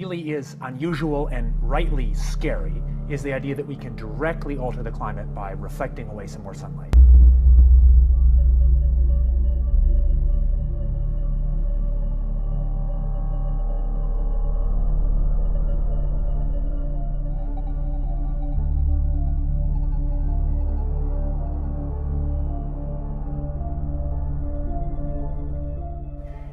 really is unusual and rightly scary is the idea that we can directly alter the climate by reflecting away some more sunlight.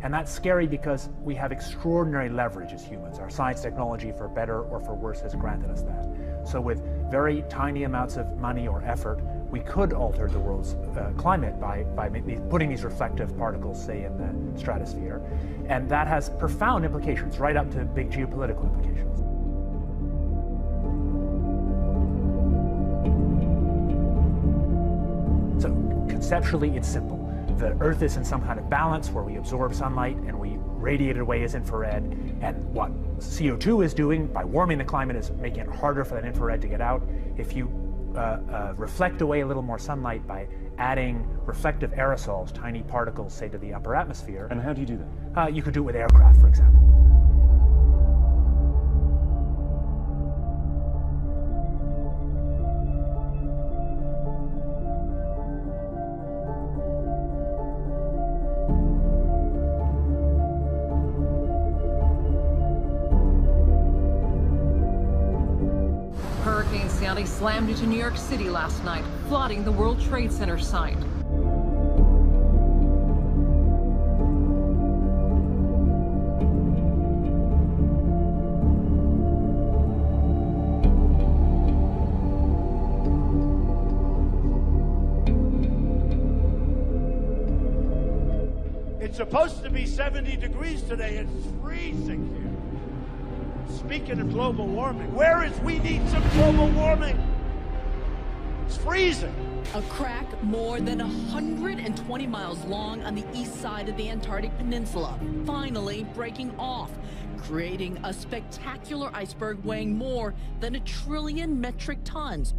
And that's scary because we have extraordinary leverage as humans. Our science technology, for better or for worse, has granted us that. So with very tiny amounts of money or effort, we could alter the world's climate by putting these reflective particles, say, in the stratosphere. And that has profound implications, right up to big geopolitical implications. So conceptually, it's simple. The Earth is in some kind of balance where we absorb sunlight and we radiate it away as infrared. And what CO2 is doing by warming the climate is making it harder for that infrared to get out. If you reflect away a little more sunlight by adding reflective aerosols, tiny particles, say, to the upper atmosphere. And how do you do that? You could do it with aircraft, for example. Hurricane Sandy slammed into New York City last night, flooding the World Trade Center site. It's supposed to be 70 degrees today. It's freezing here. Speaking of global warming, we need some global warming. It's freezing. A crack more than 120 miles long on the east side of the Antarctic Peninsula, finally breaking off, creating a spectacular iceberg weighing more than 1 trillion metric tons.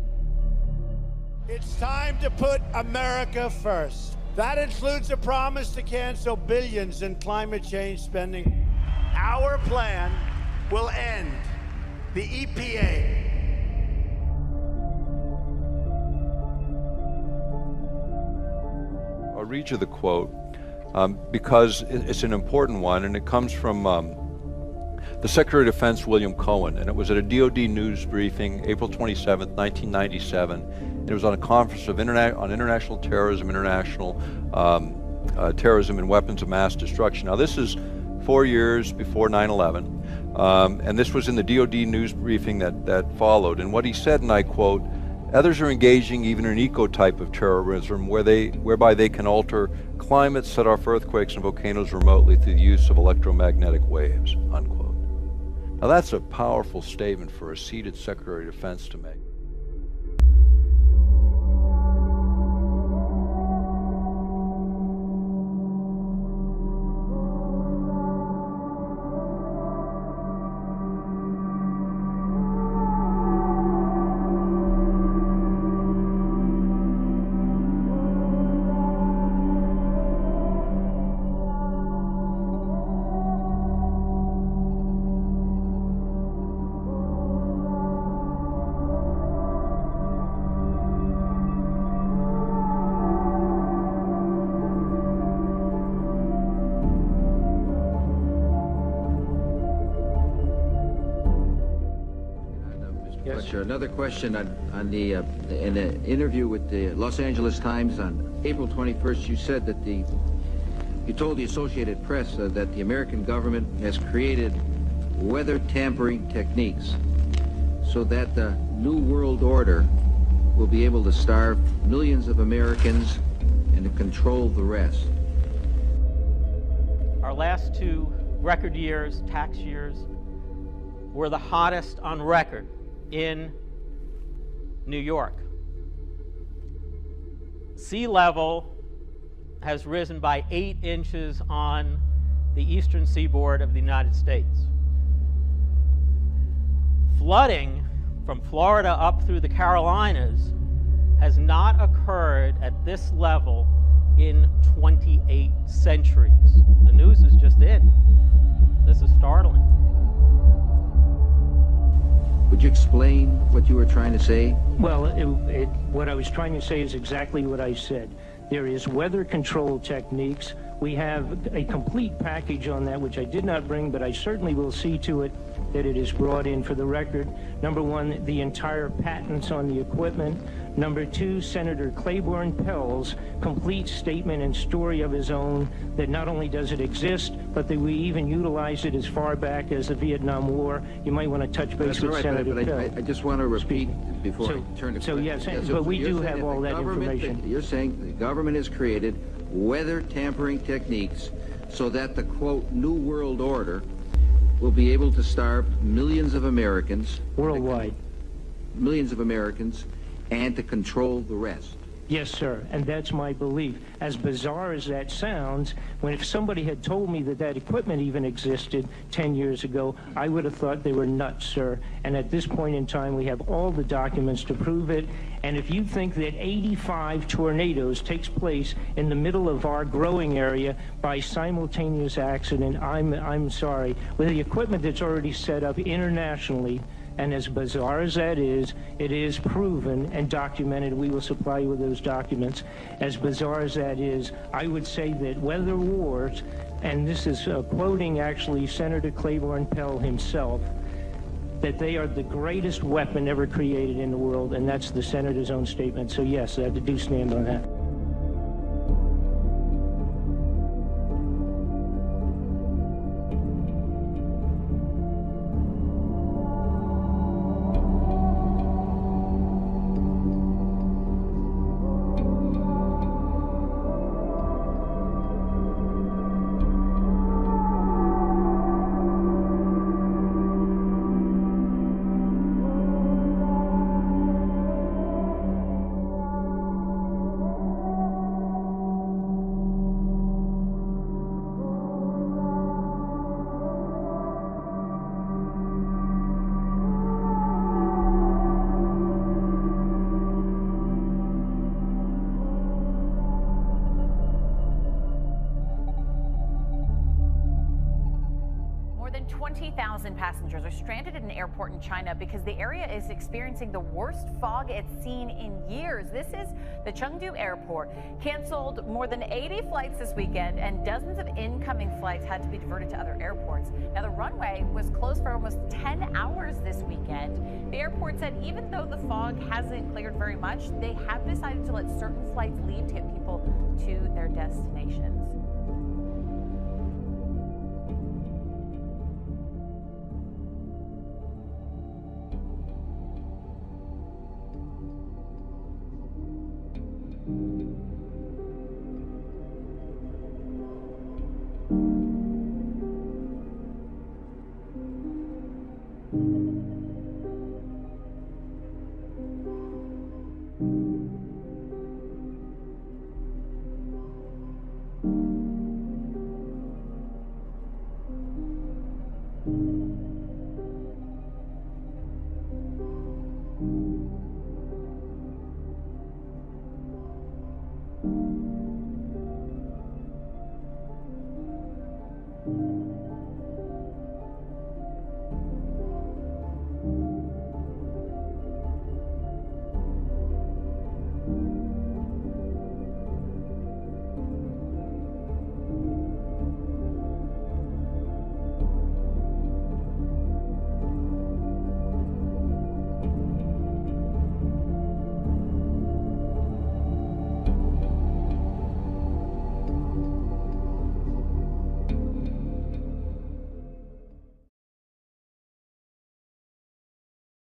It's time to put America first. That includes a promise to cancel billions in climate change spending. Our plan will end the EPA. I'll read you the quote because it's an important one, and it comes from the Secretary of Defense, William Cohen, and it was at a DoD news briefing, April 27th, 1997. And it was on a conference on international terrorism, terrorism and weapons of mass destruction. Now, this is 4 years before 9/11. And this was in the DoD news briefing that followed. And what he said, and I quote, "Others are engaging even in an eco-type of terrorism whereby they can alter climate, set off earthquakes and volcanoes remotely through the use of electromagnetic waves," unquote. Now that's a powerful statement for a seated Secretary of Defense to make. Yes, sir. Another question on in an interview with the Los Angeles Times on April 21st, you said that you told the Associated Press that the American government has created weather tampering techniques so that the New World Order will be able to starve millions of Americans and to control the rest. Our last 2 record years, tax years, were the hottest on record in New York. Sea level has risen by 8 inches on the eastern seaboard of the United States. Flooding from Florida up through the Carolinas has not occurred at this level in 28 centuries. The news is just in. This is startling. Would you explain what you were trying to say? Well, what I was trying to say is exactly what I said. There is weather control techniques. We have a complete package on that, which I did not bring, but I certainly will see to it that it is brought in for the record. Number one, the entire patents on the equipment. Number two, Senator Claiborne Pell's complete statement and story of his own that not only does it exist, but that we even utilize it as far back as the Vietnam War. You might want to touch base with Senator Pell. I just want to repeat before I turn it. So yes, but we do have all that information. You're saying the government has created weather tampering techniques so that the, quote, New World Order will be able to starve millions of Americans. Worldwide. Millions of Americans, and to control the rest. Yes, sir, and that's my belief. As bizarre as that sounds, if somebody had told me that that equipment even existed 10 years ago, I would have thought they were nuts, sir. And at this point in time, we have all the documents to prove it. And if you think that 85 tornadoes takes place in the middle of our growing area by simultaneous accident, I'm sorry. With the equipment that's already set up internationally, and as bizarre as that is, it is proven and documented. We will supply you with those documents. As bizarre as that is, I would say that weather wars, and this is quoting actually Senator Claiborne Pell himself, that they are the greatest weapon ever created in the world, and that's the senator's own statement. So yes, I do stand on that. More than 20,000 passengers are stranded at an airport in China because the area is experiencing the worst fog it's seen in years. This is the Chengdu airport. Canceled more than 80 flights this weekend, and dozens of incoming flights had to be diverted to other airports. Now, the runway was closed for almost 10 hours this weekend. The airport said even though the fog hasn't cleared very much, they have decided to let certain flights leave to get people to their destinations.